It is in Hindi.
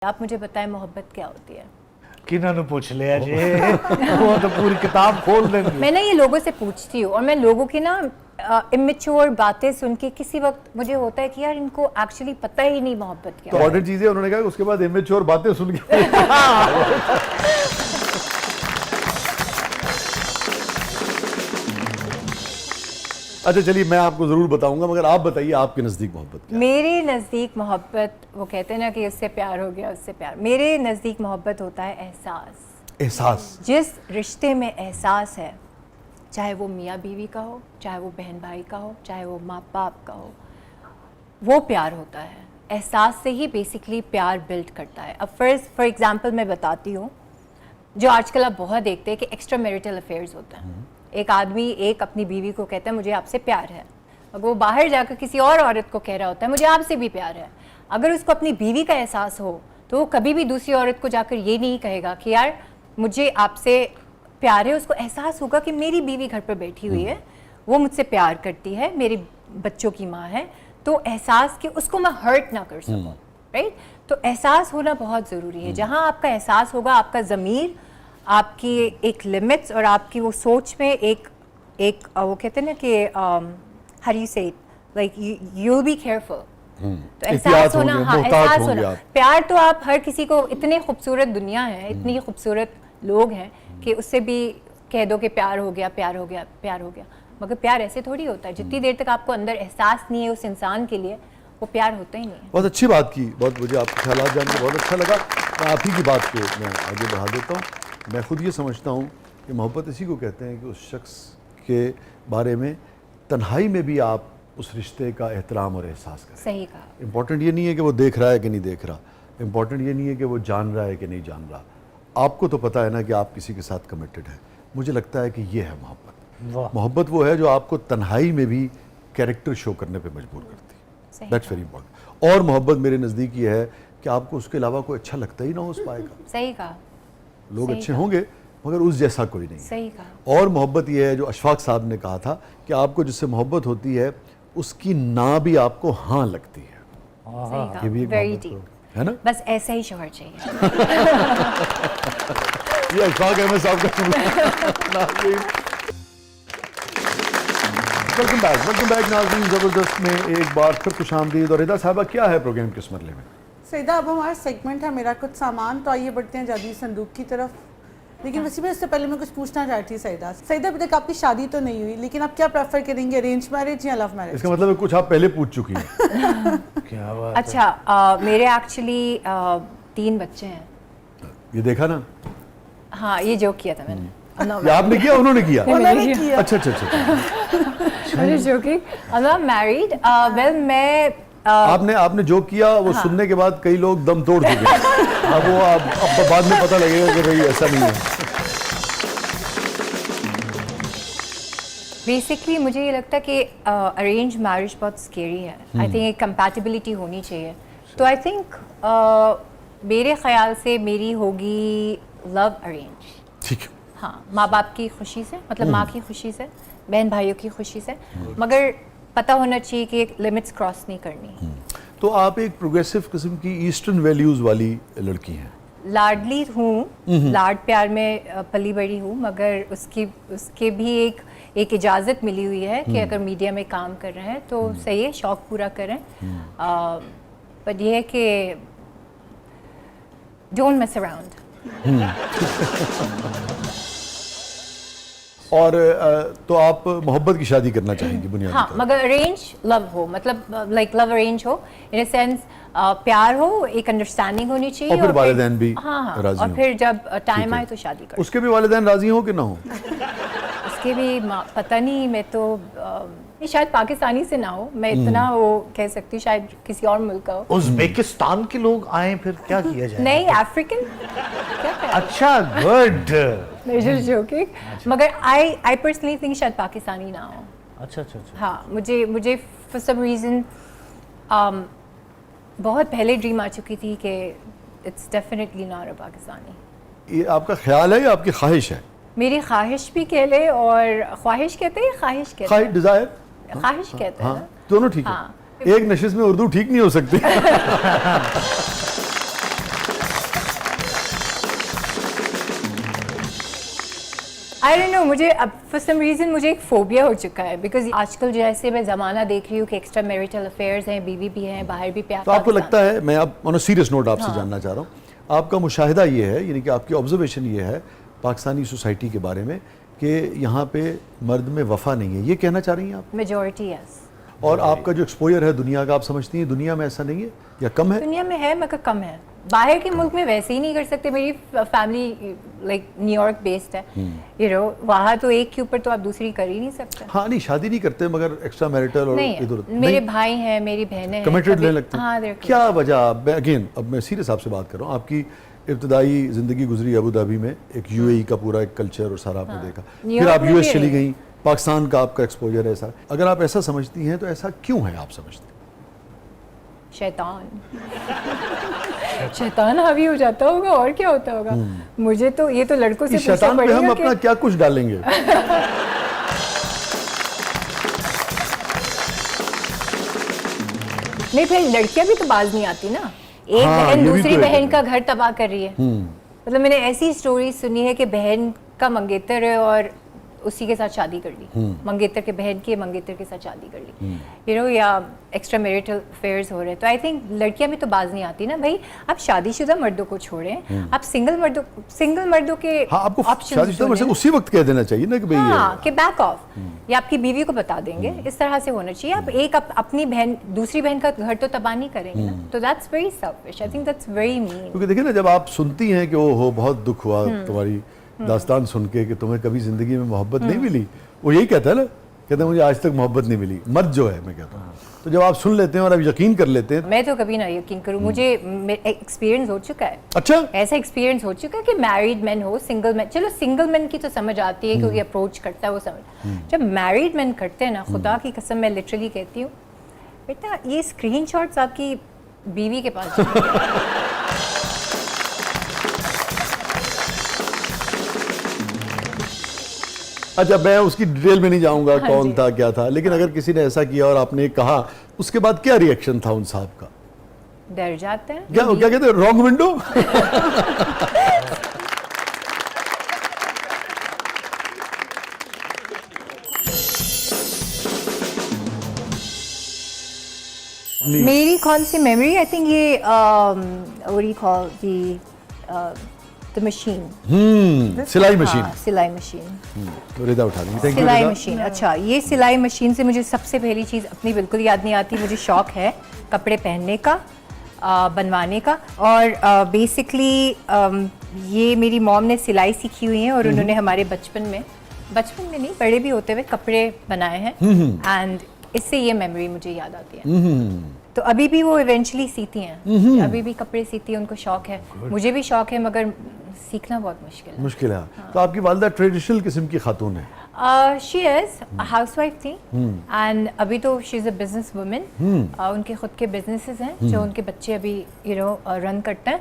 आप मुझे बताएं मोहब्बत क्या होती है? किन्हों ने पूछ लिया जी वो तो पूरी किताब खोल देंगे। मैं ना ये लोगों से पूछती हूँ और मैं लोगों की ना इमेच्योर बातें सुन के किसी वक्त मुझे होता है कि यार इनको एक्चुअली पता ही नहीं मोहब्बत क्या है। इम्पोर्टेंट चीजें उन्होंने कहा, उसके बाद इमेच्योर बातें सुन के अच्छा चलिए मैं आपको जरूर बताऊंगा, मगर आप बताइए आपके नजदीक मोहब्बत क्या है? मेरे नज़दीक मोहब्बत, वो कहते हैं ना कि उससे प्यार हो गया उससे प्यार, मेरे नज़दीक मोहब्बत होता है एहसास। एहसास। जिस रिश्ते में एहसास है, चाहे वो मियाँ बीवी का हो, चाहे वो बहन भाई का हो, चाहे वो माँ बाप का हो, वो प्यार होता है। एहसास से ही बेसिकली प्यार बिल्ड करता है। अब फॉर एग्जांपल मैं बताती हूँ, जो आजकल आप बहुत देखते हैं कि एक्स्ट्रा मैरिटल अफेयर्स होते हैं। एक आदमी एक अपनी बीवी को कहता है मुझे आपसे प्यार है, अगर वो बाहर जाकर किसी और औरत को कह रहा होता है मुझे आपसे भी प्यार है, अगर उसको अपनी बीवी का एहसास हो तो वो कभी भी दूसरी औरत को जाकर ये नहीं कहेगा कि यार मुझे आपसे प्यार है। उसको एहसास होगा कि मेरी बीवी घर पर बैठी हुई है, वो मुझसे प्यार करती है, मेरे बच्चों की माँ है, तो एहसास कि उसको मैं हर्ट ना कर सकूँ, राइट। तो एहसास होना बहुत ज़रूरी है। जहाँ आपका एहसास होगा, आपका ज़मीर, आपकी एक लिमिट्स और आपकी वो सोच में एक वो कहते हैं ना कि हाउ यू से like you will be careful. तो एहसास होना, हाँ एहसास होना। प्यार तो आप हर किसी को, इतने खूबसूरत दुनिया है, इतनी खूबसूरत लोग हैं कि उससे भी कह दो कि प्यार हो गया प्यार हो गया प्यार हो गया, मगर प्यार ऐसे थोड़ी होता है। जितनी देर तक आपको अंदर एहसास नहीं है उस इंसान के लिए, वो प्यार होता ही नहीं है। बहुत अच्छी बात की, बहुत मुझे आपके ख्यालात जान के बहुत अच्छा लगा। मैं आप ही की बात को मैं आगे बढ़ा देता हूँ। मैं खुद ये समझता हूँ कि मोहब्बत इसी को कहते हैं कि उस शख्स के बारे में तन्हाई में भी आप उस रिश्ते का एहतराम और एहसास करें। सही कहा। इम्पॉर्टेंट ये नहीं है कि वो देख रहा है कि नहीं देख रहा, इम्पॉर्टेंट ये नहीं है कि वो जान रहा है कि नहीं जान रहा। आपको तो पता है ना कि आप किसी के साथ कमिटेड हैं। मुझे लगता है कि ये है मोहब्बत। मोहब्बत वो है जो आपको तन्हाई में भी कैरेक्टर शो करने पे मजबूर करती है। That's very important. और मोहब्बत मेरे नज़दीक ये है कि आपको उसके अलावा कोई अच्छा लगता ही ना हो उस पाएगा। सही कहा। लोग अच्छे होंगे मगर उस जैसा कोई नहीं। सही कहा। और मोहब्बत ये है जो अशफाक साहब ने कहा था कि आपको जिससे मोहब्बत होती है उसकी ना भी आपको हाँ लगती है। सही ये भी एक कहा। वेरी मोहब्बत डीप है ना। बस ऐसा ही शौहर चाहिए। ये अशफाक अहमद साहब का वेलकम बैक नाज़रीन। ज़बरदस्त में एक बार फिर खुशामदीद। और रिदा साहबा क्या है प्रोग्राम किस मरले में? सईदा, अब हमारा सेगमेंट है मेरा कुछ सामान, तो आइए बढ़ते हैं जादुई संदूक की तरफ। लेकिन वैसे में इससे पहले मैं कुछ पूछना चाहती थी सईदा। सईदा, अभी तक आपकी शादी तो नहीं हुई, लेकिन आप क्या प्रेफर करेंगे, अरेंज मैरिज या लव मैरिज? इसका मतलब है कुछ आप पहले पूछ चुकी हैं। क्या बात अच्छा, मेरे एक्चुअली 3 बच्चे हैं। ये देखा ना। हाँ, ये जोक किया था मैंने। ये आपने किया उन्होंने किया? उन्होंने किया। अच्छा अच्छा अच्छा। Joking. I am not married. Well मैं आपने जो किया वो सुनने के बाद कई लोग दम तोड़ चुके हैं। अब वो अब बाद में पता लगेगा कि भाई ऐसा नहीं है। बेसिकली मुझे ये लगता है कि अरेंज मैरिज बहुत स्केरी है। आई थिंक एक कंपैटिबिलिटी होनी चाहिए। तो आई थिंक मेरे ख्याल से मेरी होगी लव अरेंज। ठीक है। हाँ, माँ बाप की खुशी से, मतलब माँ की खुशी से, बहन भाइयों की खुशी से, मगर पता होना चाहिए कि एक लिमिट्स क्रॉस नहीं करनी। तो आप एक प्रोग्रेसिव किस्म की ईस्टर्न वैल्यूज वाली लड़की हैं। लाडली हूँ, लाड प्यार में पली बड़ी हूँ, मगर उसके भी एक इजाज़त मिली हुई है कि अगर मीडिया में काम कर रहे हैं तो सही है, शौक पूरा करें। पर यह है कि डोंट मेस अराउंड। और तो आप मोहब्बत की शादी करना चाहेंगी बुनियादी हाँ, तौर मगर अरेंज लव हो, मतलब लाइक लव अरेंज हो इन अ सेंस, प्यार हो, एक अंडरस्टैंडिंग होनी चाहिए। और फिर वालिदैन भी हाँ, राजी और हों। फिर जब टाइम है। आए तो शादी करो। उसके भी वालिदैन राजी हो कि ना हो? उसके भी पता नहीं, मैं तो शायद पाकिस्तानी से ना हो, मैं इतना वो कह सकती हूँ, शायद किसी और मुल्क का हो। उज़्बेकिस्तान के लोग आए फिर क्या किया जाए? नहीं, अफ्रीकन क्या करें? अच्छा, गुड। Just joking. मगर I personally think शायद पाकिस्तानी ना हो। अच्छा अच्छा अच्छा। हाँ, मुझे for some reason बहुत पहले ड्रीम आ चुकी थी कि it's definitely not a Pakistani. ये आपका ख्याल है या आपकी ख्वाहिश है? मेरी ख्वाहिश भी कह ले, और ख्वाहिश कहते हैं, ख्वाहिश कहते ख्वाहिश, हैं, डिजायर, ख्वाहिश कहते हैं हाँ ना? दोनों ठीक है। हाँ। एक नशिश में उर्दू ठीक नहीं हो सकती। आई डोंट नो, मुझे अब फॉर सम रीज़न मुझे एक फोबिया हो चुका है, बिकॉज आजकल जैसे मैं ज़माना देख रही हूँ कि एक्स्ट्रा मैरिटल अफेयर्स हैं, बीवी भी हैं, बाहर भी प्यार। तो आपको लगता है, मैं अब ऑन अ सीरियस नोट आपसे जानना चाह रहा हूँ, आपका मुशाहिदा ये है, यानी कि आपकी ऑब्जर्वेशन ये है पाकिस्तानी सोसाइटी के बारे में कि यहाँ पे मर्द में वफा नहीं है, ये कहना चाह रही हैं आप? Majority yes. और आपका जो एक्सपोजर है दुनिया का, आप समझती हैं दुनिया में ऐसा नहीं है या कम है? दुनिया में है मगर कम है। बाहर के मुल्क में वैसे ही नहीं कर सकते। मेरी फैमिली लाइक न्यूयॉर्क बेस्ड है, यू नो, वहाँ तो एक के ऊपर तो आप दूसरी कर ही नहीं सकते। हाँ, नहीं शादी नहीं करते मगर एक्स्ट्रा मैरिटल और नहीं, इधर मेरे भाई हैं, मेरी बहनें हैं, कमिटेड कभी- लेने लगते हैं। हाँ, they're क्या वजह? अगेन अब मैं सीरियस आपसे बात कर रहा हूँ, आपकी इब्तदाई ज़िंदगी गुजरी अबू धाबी में, एक यूएई का पूरा एक कल्चर और सारा आपने देखा, फिर न्यूयॉर्क आप में यूएस भी चली रही। गई, पाकिस्तान का आपका एक्सपोजर है ऐसा। अगर आप ऐसा समझती हैं तो ऐसा क्यों है आप समझती हैं? शैतान शैतान हावी हो जाता होगा, और क्या होता होगा। मुझे तो ये तो लड़कों से इस पूछना शैतान पे हम पड़ेगा अपना कि क्या कुछ डालेंगे? नहीं, फिर लड़कियां भी तो बाज नहीं आती ना। एक हाँ, बहन ये भी दूसरी तो एक बहन है। का घर तबाह कर रही है। मतलब मैंने ऐसी स्टोरी सुनी है कि बहन का मंगेतर है और उसी के साथ शादी कर ली, मंगेतर के बहन के मंगेतर के साथ शादी कर ली, यू नो, या एक्स्ट्रा मैरिटल अफेयर्स हो रहे हैं। तो आई थिंक लड़कियां भी तो बाज नहीं आती ना भाई। आप शादीशुदा मर्दों को छोड़ें, आप सिंगल मर्दों के हाँ, आपको options शादीशुदा ढूंढें। से उसी वक्त कह देना चाहिए ना कि भाई हाँ, कि बैक ऑफ, या आपकी बीवी को बता देंगे, इस तरह से होना चाहिए। आप एक अपनी बहन दूसरी बहन का घर तो तबाह नहीं करेंगे ना। तो that's very selfish, I think that's very mean. क्योंकि देखिए ना, जब आप सुनती हैं कि ओ हो बहुत दुख हुआ तुम्हारी दास्तान सुन के कि तुम्हें कभी जिंदगी में मोहब्बत नहीं मिली, वो यही कहता है ना, कहते हैं मुझे आज तक मोहब्बत नहीं मिली, मर्द जो है मैं कहता हूँ। तो जब आप सुन लेते हैं और आप यकीन कर लेते हैं, मैं तो कभी ना यकीन करूँ, मुझे एक्सपीरियंस हो चुका है। अच्छा ऐसा एक्सपीरियंस हो चुका है कि मैरिड मैन हो, सिंगल मैन, चलो सिंगल मैन की तो समझ आती है क्योंकि अप्रोच करता है वो समझ। जब मैरिड मैन करते हैं ना, खुदा की कसम मैं लिटरली कहती हूँ, बेटा ये स्क्रीनशॉट्स आपकी बीवी के पास जाएंगे। अच्छा, मैं उसकी डिटेल में नहीं जाऊंगा हाँ कौन जी। था क्या था, लेकिन अगर किसी ने ऐसा किया और आपने कहा, उसके बाद क्या रिएक्शन था उन साहब का? डर जाते हैं। क्या क्या कहते हैं, रॉन्ग विंडो? मेरी कौन सी मेमोरी, आई थिंक ये what you call the machine, सिलाई मशीन। सिलाई मशीन, तो रेदा उठा लेंगे। थैंक यू सिलाई रेदा। मशीन। अच्छा, ये सिलाई मशीन से मुझे सबसे पहली चीज़ अपनी बिल्कुल याद नहीं आती। मुझे शौक है कपड़े पहनने का, बनवाने का, और बेसिकली ये मेरी मॉम ने सिलाई सीखी हुई है और उन्होंने हमारे बचपन में नहीं, बड़े भी होते हुए कपड़े बनाए हैं, एंड इससे ये मेमोरी मुझे याद आती है। तो अभी भी वो इवेंचुअली सीती हैं, अभी भी कपड़े सीती हैं, उनको शौक है, मुझे भी शौक है, मगर सीखना बहुत मुश्किल है। मुश्किल है। तो आपकी वालिदा ट्रेडिशनल किस्म की खातून है? शी इज हाउसवाइफ थी, एंड अभी तो she is a business women. उनके खुद के बिजनेसेस हैं जो उनके बच्चे अभी रन करते हैं।